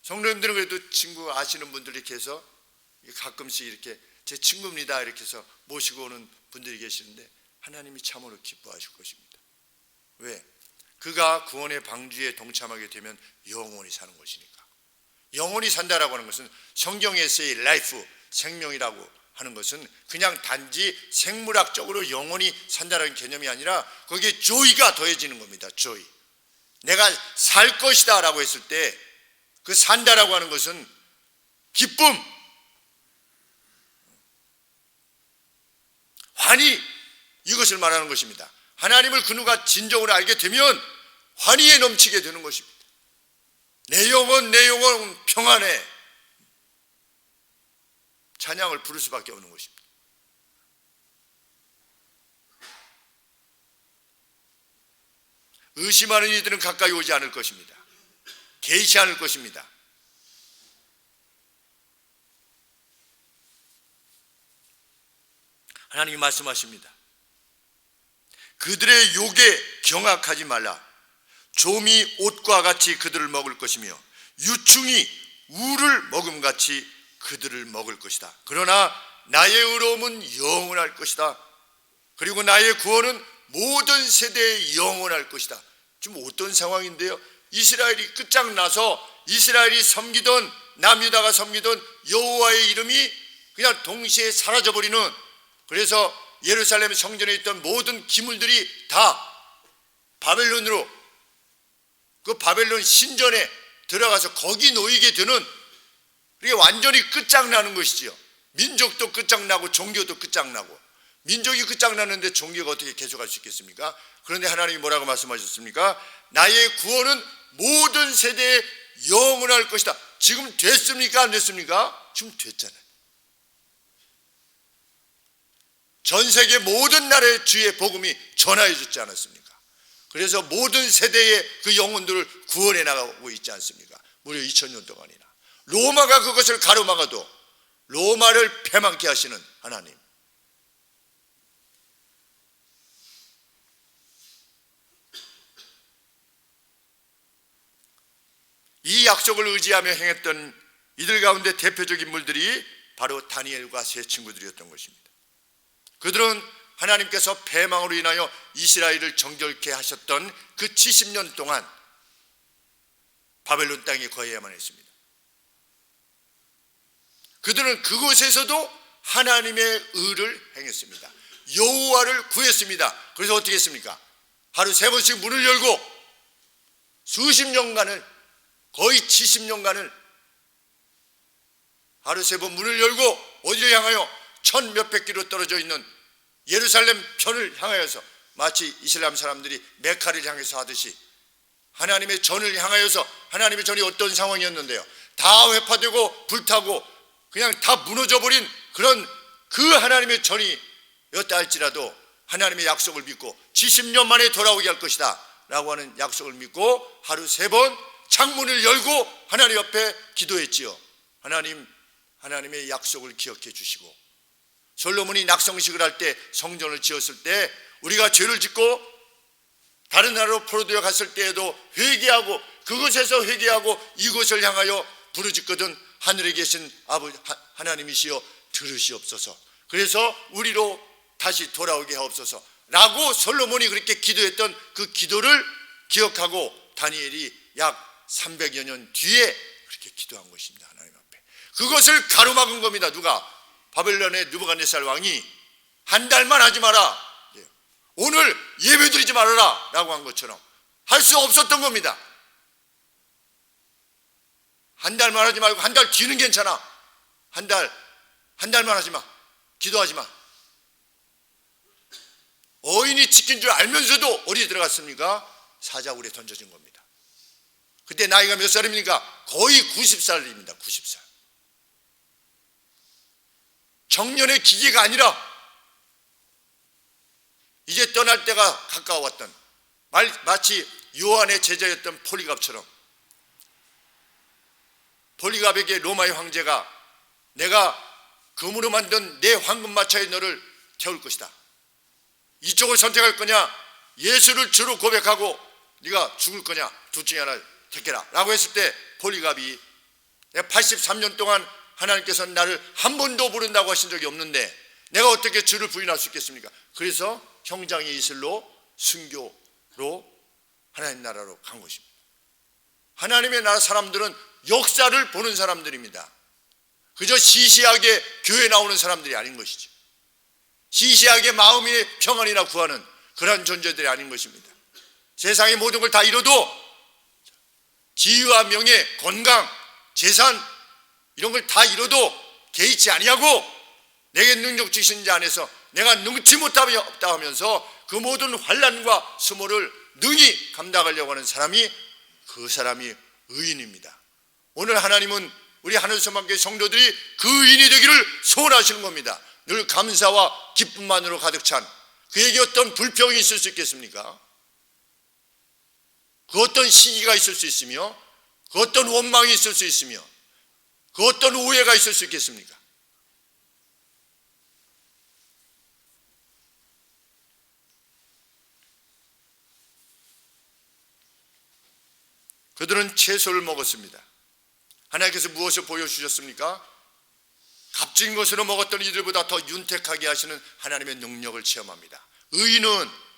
성도님들은 그래도 친구 아시는 분들이 계셔서 가끔씩 이렇게 제 친구입니다 이렇게 해서 모시고 오는 분들이 계시는데 하나님이 참으로 기뻐하실 것입니다. 왜? 그가 구원의 방주에 동참하게 되면 영원히 사는 것이니까. 영원히 산다라고 하는 것은 성경에서의 라이프, 생명이라고 하는 것은 그냥 단지 생물학적으로 영원히 산다라는 개념이 아니라 거기에 조이가 더해지는 겁니다. 조이. 내가 살 것이다 라고 했을 때 그 산다라고 하는 것은 기쁨, 환희, 이것을 말하는 것입니다. 하나님을 그 누가 진정으로 알게 되면 환희에 넘치게 되는 것입니다. 내 영혼 평안해. 찬양을 부를 수밖에 없는 것입니다. 의심하는 이들은 가까이 오지 않을 것입니다. 개의치 않을 것입니다. 하나님이 말씀하십니다. 그들의 욕에 경악하지 말라. 좀이 옷과 같이 그들을 먹을 것이며 유충이 우를 먹음같이 그들을 먹을 것이다. 그러나 나의 의로움은 영원할 것이다. 그리고 나의 구원은 모든 세대에 영원할 것이다. 지금 어떤 상황인데요? 이스라엘이 끝장나서 이스라엘이 섬기던 남유다가 섬기던 여호와의 이름이 그냥 동시에 사라져버리는, 그래서 예루살렘 성전에 있던 모든 기물들이 다 바벨론으로, 그 바벨론 신전에 들어가서 거기 놓이게 되는, 이게 완전히 끝장나는 것이지요. 민족도 끝장나고 종교도 끝장나고. 민족이 끝장나는데 종교가 어떻게 계속할 수 있겠습니까? 그런데 하나님이 뭐라고 말씀하셨습니까? 나의 구원은 모든 세대에 영원할 것이다. 지금 됐습니까? 안 됐습니까? 지금 됐잖아요. 전 세계 모든 나라의 주의 복음이 전하여 줬지 않았습니까? 그래서 모든 세대의 그 영혼들을 구원해 나가고 있지 않습니까? 무려 2000년 동안이나. 로마가 그것을 가로막아도 로마를 패망케 하시는 하나님. 이 약속을 의지하며 행했던 이들 가운데 대표적인 인물들이 바로 다니엘과 세 친구들이었던 것입니다. 그들은 하나님께서 패망으로 인하여 이스라엘을 정결케 하셨던 그 70년 동안 바벨론 땅에 거해야만 했습니다. 그들은 그곳에서도 하나님의 의를 행했습니다. 여호와를 구했습니다. 그래서 어떻게 했습니까? 하루 3번씩 문을 열고 수십 년간을, 거의 70년간을 하루 3번 문을 열고 어디를 향하여 1000몇백 킬로 떨어져 있는 예루살렘 편을 향하여서, 마치 이슬람 사람들이 메카를 향해서 하듯이 하나님의 전을 향하여서, 하나님의 전이 어떤 상황이었는데요? 다 회파되고 불타고 그냥 다 무너져버린 그런 그 하나님의 전이었다 할지라도 하나님의 약속을 믿고 70년 만에 돌아오게 할 것이다 라고 하는 약속을 믿고 하루 3번 창문을 열고 하나님 앞에 기도했지요. 하나님의 약속을 기억해 주시고, 솔로몬이 낙성식을 할 때, 성전을 지었을 때 우리가 죄를 짓고 다른 나라로 포로되어 갔을 때에도 회개하고, 그곳에서 회개하고 이곳을 향하여 부르짖거든 하늘에 계신 아버지 하나님이시여 들으시옵소서. 그래서 우리로 다시 돌아오게 하옵소서 라고 솔로몬이 그렇게 기도했던 그 기도를 기억하고 다니엘이 약 300여 년 뒤에 그렇게 기도한 것입니다. 하나님 앞에. 그것을 가로막은 겁니다. 누가? 바벨론의 느부갓네살 왕이 한 달만 하지 마라, 오늘 예배 드리지 말아라 라고 한 것처럼 할 수 없었던 겁니다. 한 달만 하지 말고 한 달 뒤는 괜찮아. 한 달만 하지 마. 기도하지 마. 어인이 지킨 줄 알면서도 어디에 들어갔습니까? 사자굴에 던져진 겁니다. 그때 나이가 몇 살입니까? 거의 90살입니다. 90살. 청년의 기계가 아니라 이제 떠날 때가 가까워왔던, 마치 요한의 제자였던 폴리갑처럼, 폴리갑에게 로마의 황제가 내가 금으로 만든 내 황금마차에 너를 태울 것이다. 이쪽을 선택할 거냐, 예수를 주로 고백하고 네가 죽을 거냐, 둘 중에 하나를 택해라 라고 했을 때 폴리갑이 내가 83년 동안 하나님께서는 나를 한 번도 부른다고 하신 적이 없는데 내가 어떻게 주를 부인할 수 있겠습니까? 그래서 형장의 이슬로 순교로 하나님 나라로 간 것입니다. 하나님의 나라 사람들은 역사를 보는 사람들입니다. 그저 시시하게 교회 나오는 사람들이 아닌 것이죠. 시시하게 마음의 평안이나 구하는 그런 존재들이 아닌 것입니다. 세상의 모든 걸 다 잃어도 지위와 명예, 건강, 재산 이런 걸 다 잃어도 개의치 아니하고 내게 능력 주신 자 안에서 내가 능치 못하다 하면서 그 모든 환난과 수모를 능히 감당하려고 하는 사람이, 그 사람이 의인입니다. 오늘 하나님은 우리 하늘소망교회 성도들이 그 의인이 되기를 소원하시는 겁니다. 늘 감사와 기쁨만으로 가득 찬, 그에게 어떤 불평이 있을 수 있겠습니까? 그 어떤 시기가 있을 수 있으며 그 어떤 원망이 있을 수 있으며 그 어떤 오해가 있을 수 있겠습니까? 그들은 채소를 먹었습니다. 하나님께서 무엇을 보여주셨습니까? 값진 것으로 먹었던 이들보다 더 윤택하게 하시는 하나님의 능력을 체험합니다. 의인은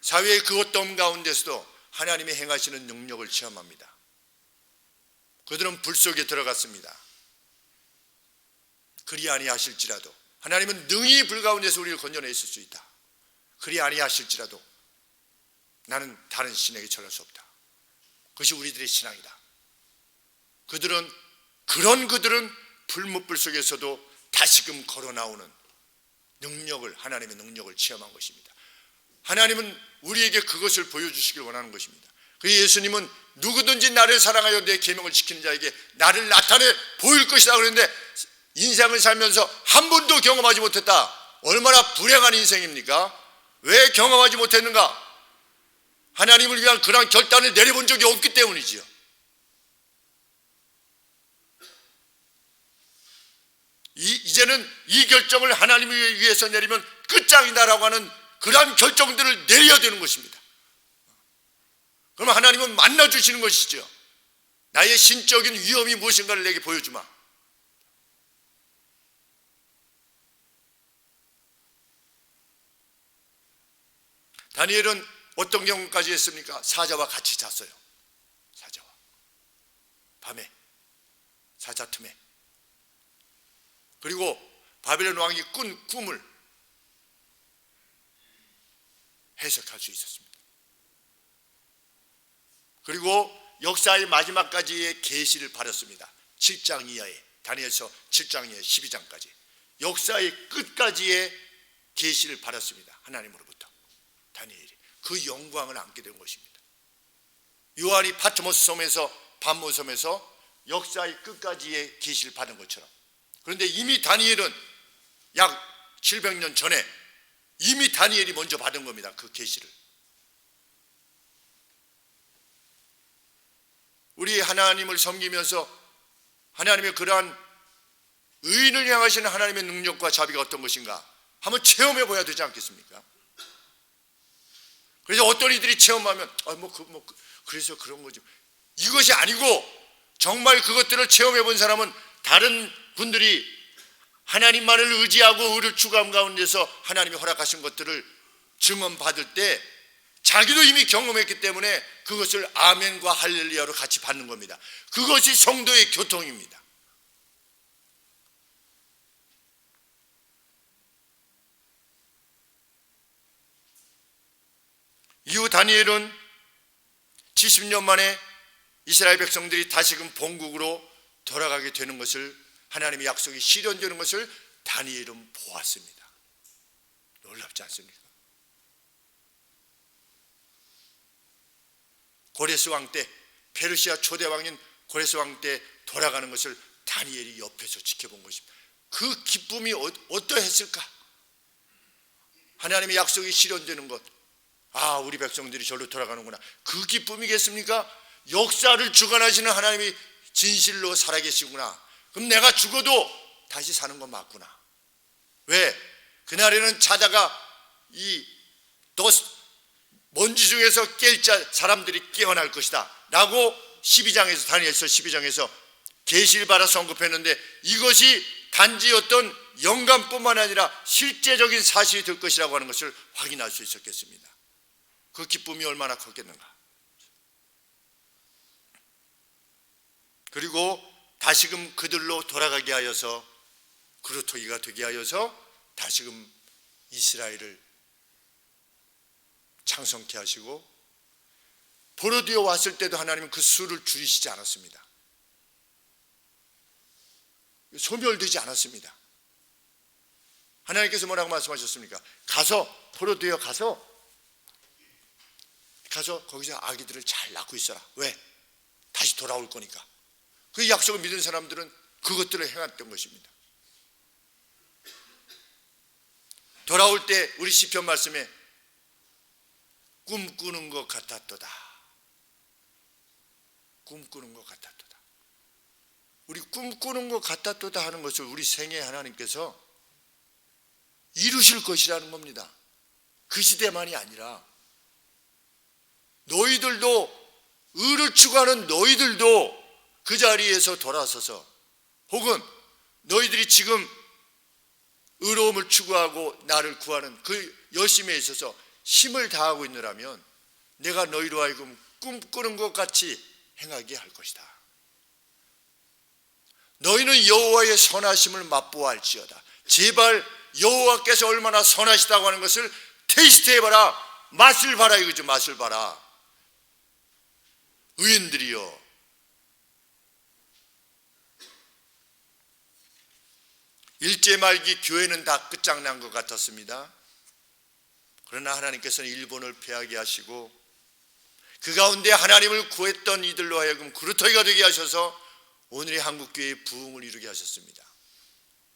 사회의 그 어떤 가운데서도 하나님의 행하시는 능력을 체험합니다. 그들은 불 속에 들어갔습니다. 그리 아니하실지라도 하나님은 능히 불 가운데서 우리를 건져내 있을 수 있다. 그리 아니하실지라도 나는 다른 신에게 절할 수 없다. 그것이 우리들의 신앙이다. 그들은 불못불 속에서도 다시금 걸어 나오는 능력을, 하나님의 능력을 체험한 것입니다. 하나님은 우리에게 그것을 보여주시길 원하는 것입니다. 그래서 예수님은 누구든지 나를 사랑하여 내 계명을 지키는 자에게 나를 나타내 보일 것이다 그랬는데 인생을 살면서 한 번도 경험하지 못했다. 얼마나 불행한 인생입니까? 왜 경험하지 못했는가? 하나님을 위한 그런 결단을 내려본 적이 없기 때문이지요. 이제는 이 결정을 하나님을 위해서 내리면 끝장이다라고 하는 그러한 결정들을 내려야 되는 것입니다. 그러면 하나님은 만나주시는 것이죠. 나의 신적인 위험이 무엇인가를 내게 보여주마. 다니엘은 어떤 경우까지 했습니까? 사자와 같이 잤어요. 사자와 밤에 사자 틈에. 그리고 바벨론 왕이 꾼 꿈을 해석할 수 있었습니다. 그리고 역사의 마지막까지의 계시를 받았습니다. 7장 이하에, 다니엘서 7장 이하에 12장까지 역사의 끝까지의 계시를 받았습니다. 하나님으로부터 다니엘이 그 영광을 안게 된 것입니다. 요한이 파트모스 섬에서 반모섬에서 역사의 끝까지의 계시를 받은 것처럼, 그런데 이미 다니엘은 약 700년 전에 이미 다니엘이 먼저 받은 겁니다. 그 계시를. 우리 하나님을 섬기면서 하나님의 그러한 의인을 향하시는 하나님의 능력과 자비가 어떤 것인가 한번 체험해 봐야 되지 않겠습니까? 그래서 어떤 이들이 체험하면 그래서 그런 거죠. 이것이 아니고 정말 그것들을 체험해 본 사람은 다른 분들이 하나님만을 의지하고 의를 추구함 가운데서 하나님이 허락하신 것들을 증언받을 때 자기도 이미 경험했기 때문에 그것을 아멘과 할렐루야로 같이 받는 겁니다. 그것이 성도의 교통입니다. 이후 다니엘은 70년 만에 이스라엘 백성들이 다시금 본국으로 돌아가게 되는 것을, 하나님의 약속이 실현되는 것을 다니엘은 보았습니다. 놀랍지 않습니까? 고레스 왕 때, 페르시아 초대 왕인 고레스 왕 때 돌아가는 것을 다니엘이 옆에서 지켜본 것입니다. 그 기쁨이 어떠했을까? 하나님의 약속이 실현되는 것, 우리 백성들이 절로 돌아가는구나. 그 기쁨이겠습니까? 역사를 주관하시는 하나님이 진실로 살아계시구나. 그럼 내가 죽어도 다시 사는 건 맞구나. 왜? 그날에는 자다가 먼지 중에서 깰 사람들이 깨어날 것이다 라고 12장에서 다니엘서 12장에서 계시를 받아 언급했는데, 이것이 단지 어떤 영감뿐만 아니라 실제적인 사실이 될 것이라고 하는 것을 확인할 수 있었겠습니다. 그 기쁨이 얼마나 컸겠는가. 그리고 다시금 그들로 돌아가게 하여서, 그루터기가 되게 하여서 다시금 이스라엘을 창성케 하시고, 포로되어 왔을 때도 하나님은 그 수를 줄이시지 않았습니다. 소멸되지 않았습니다. 하나님께서 뭐라고 말씀하셨습니까? 포로되어 가서 거기서 아기들을 잘 낳고 있어라. 왜? 다시 돌아올 거니까. 그 약속을 믿은 사람들은 그것들을 행했던 것입니다. 돌아올 때 우리 시편 말씀에 꿈꾸는 것 같았도다. 꿈꾸는 것 같았도다. 우리 꿈꾸는 것 같았도다 하는 것을 우리 생애 하나님께서 이루실 것이라는 겁니다. 그 시대만이 아니라 너희들도, 의를 추구하는 너희들도 그 자리에서 돌아서서, 혹은 너희들이 지금 의로움을 추구하고 나를 구하는 그 열심에 있어서 힘을 다하고 있느라면 내가 너희로 하여금 꿈꾸는 것 같이 행하게 할 것이다. 너희는 여호와의 선하심을 맛보아할지어다. 제발 여호와께서 얼마나 선하시다고 하는 것을 테스트해봐라. 맛을 봐라 이거죠. 맛을 봐라. 의인들이여, 일제 말기 교회는 다 끝장난 것 같았습니다. 그러나 하나님께서는 일본을 패하게 하시고 그 가운데 하나님을 구했던 이들로 하여금 그루터기가 되게 하셔서 오늘의 한국교회의 부흥을 이루게 하셨습니다.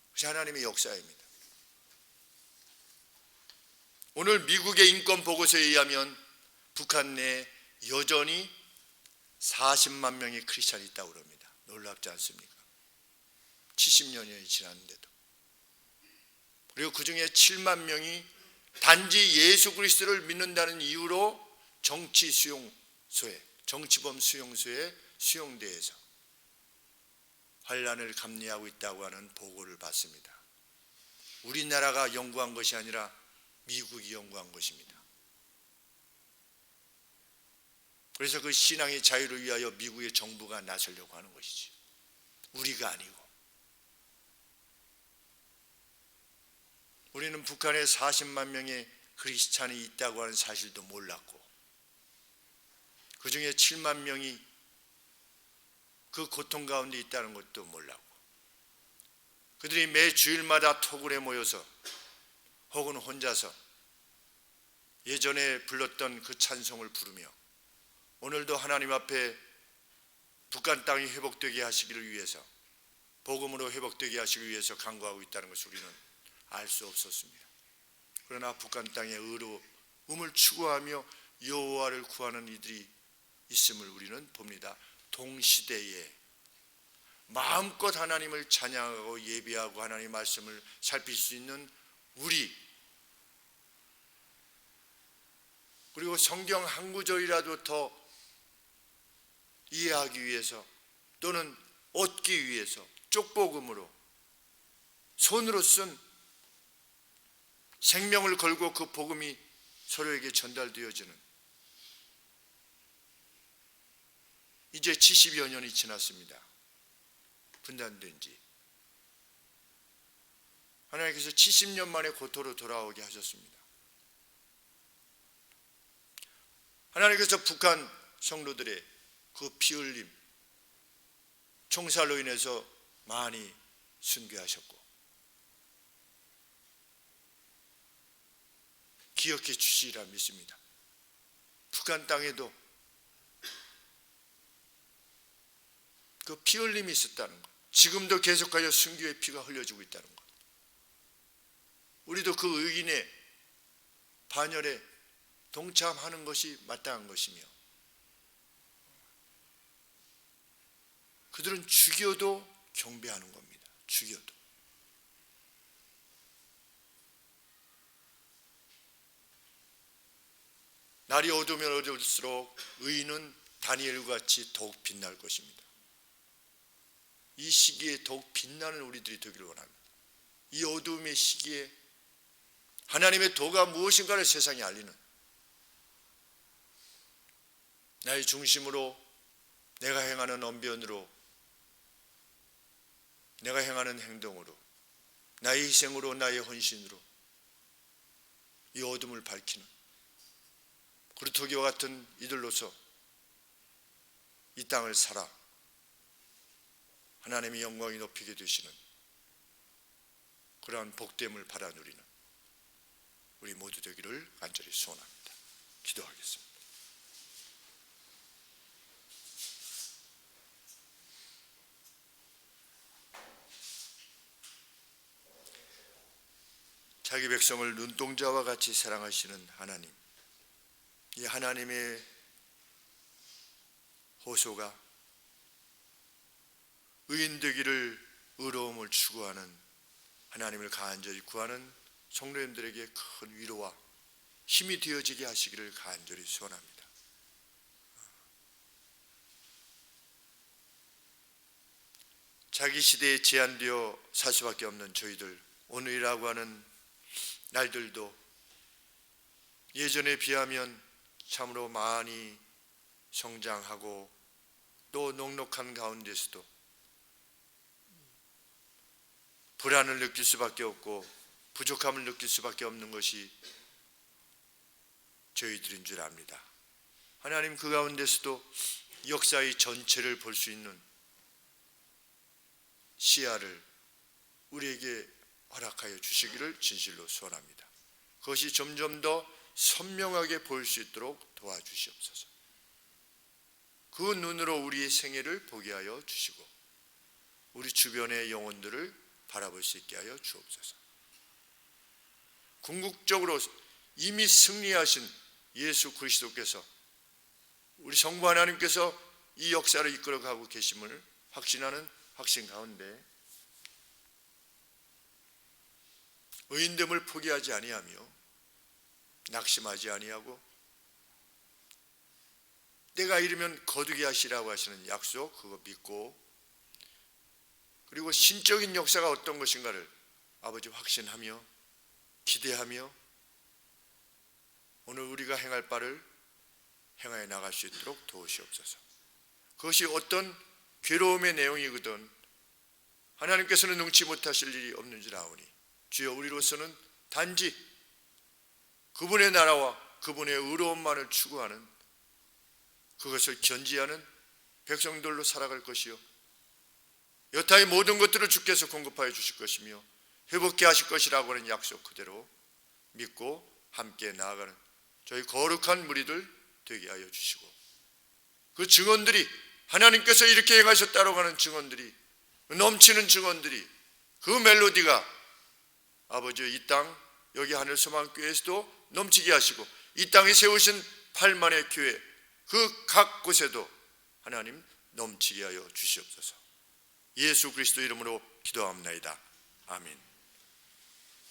그것이 하나님의 역사입니다. 오늘 미국의 인권 보고서에 의하면 북한 내에 여전히 40만 명의 크리스찬이 있다고 합니다. 놀랍지 않습니까? 70년이 지났는데도. 그리고 그 중에 7만 명이 단지 예수 그리스도를 믿는다는 이유로 정치범 수용소에 수용대에서 환란을 감내하고 있다고 하는 보고를 받습니다. 우리나라가 연구한 것이 아니라 미국이 연구한 것입니다. 그래서 그 신앙의 자유를 위하여 미국의 정부가 나서려고 하는 것이지, 우리가 아니고. 우리는 북한에 40만 명의 크리스찬이 있다고 하는 사실도 몰랐고, 그 중에 7만 명이 그 고통 가운데 있다는 것도 몰랐고, 그들이 매 주일마다 토굴에 모여서 혹은 혼자서 예전에 불렀던 그 찬송을 부르며 오늘도 하나님 앞에 북한 땅이 회복되게 하시기를 위해서, 복음으로 회복되게 하시기 위해서 간구하고 있다는 것을 우리는 알 수 없었습니다. 그러나 북한 땅에 의로움을 추구하며 여호와를 구하는 이들이 있음을 우리는 봅니다. 동시대에 마음껏 하나님을 찬양하고 예배하고 하나님의 말씀을 살필 수 있는 우리, 그리고 성경 한 구절이라도 더 이해하기 위해서 또는 얻기 위해서 쪽복음으로 손으로 쓴 생명을 걸고 그 복음이 서로에게 전달되어지는, 이제 70여 년이 지났습니다. 분단된 지. 하나님께서 70년 만에 고토로 돌아오게 하셨습니다. 하나님께서 북한 성도들의 그 피 흘림, 총살로 인해서 많이 순교하셨고 기억해 주시리라 믿습니다. 북한 땅에도 그 피 흘림이 있었다는 것, 지금도 계속하여 순교의 피가 흘려지고 있다는 것, 우리도 그 의인의 반열에 동참하는 것이 마땅한 것이며, 그들은 죽여도 경배하는 겁니다. 죽여도. 날이 어두우면 어두울수록 의인은 다니엘과 같이 더욱 빛날 것입니다. 이 시기에 더욱 빛나는 우리들이 되기를 원합니다. 이 어두움의 시기에 하나님의 도가 무엇인가를 세상에 알리는, 나의 중심으로, 내가 행하는 언변으로, 내가 행하는 행동으로, 나의 희생으로, 나의 헌신으로 이 어둠을 밝히는 그루터기와 같은 이들로서 이 땅을 살아 하나님의 영광이 높이게 되시는 그러한 복됨을 받아 누리는 우리 모두 되기를 간절히 소원합니다. 기도하겠습니다. 자기 백성을 눈동자와 같이 사랑하시는 하나님, 이 하나님의 호소가 의인 되기를, 의로움을 추구하는, 하나님을 간절히 구하는 성도님들에게 큰 위로와 힘이 되어지게 하시기를 간절히 소원합니다. 자기 시대에 제한되어 살 수밖에 없는 저희들, 오늘이라고 하는 날들도 예전에 비하면 참으로 많이 성장하고 또 녹록한 가운데서도 불안을 느낄 수밖에 없고 부족함을 느낄 수밖에 없는 것이 저희들인 줄 압니다. 하나님 그 가운데서도 역사의 전체를 볼 수 있는 시야를 우리에게 허락하여 주시기를 진실로 소원합니다. 그것이 점점 더 선명하게 보일 수 있도록 도와주시옵소서. 그 눈으로 우리의 생애를 보게 하여 주시고 우리 주변의 영혼들을 바라볼 수 있게 하여 주옵소서. 궁극적으로 이미 승리하신 예수 그리스도께서, 우리 성부 하나님께서 이 역사를 이끌어가고 계심을 확신하는 확신 가운데 의인됨을 포기하지 아니하며 낙심하지 아니하고 때가 이르면 거두게 하시라고 하시는 약속, 그거 믿고, 그리고 신적인 역사가 어떤 것인가를 아버지 확신하며 기대하며 오늘 우리가 행할 바를 행하여 나갈 수 있도록 도우시옵소서. 그것이 어떤 괴로움의 내용이거든 하나님께서는 능치 못하실 일이 없는 줄 아오니 주여, 우리로서는 단지 그분의 나라와 그분의 의로움만을 추구하는, 그것을 견지하는 백성들로 살아갈 것이요, 여타의 모든 것들을 주께서 공급하여 주실 것이며 회복케 하실 것이라고 하는 약속 그대로 믿고 함께 나아가는 저희 거룩한 무리들 되게 하여 주시고, 그 증언들이 하나님께서 이렇게 행하셨다고 하는 증언들이, 넘치는 증언들이, 그 멜로디가 아버지 이 땅 여기 하늘소망교회에서도 넘치게 하시고 이 땅에 세우신 8만의 교회 그 각 곳에도 하나님 넘치게 하여 주시옵소서. 예수 그리스도 이름으로 기도합나이다. 아멘.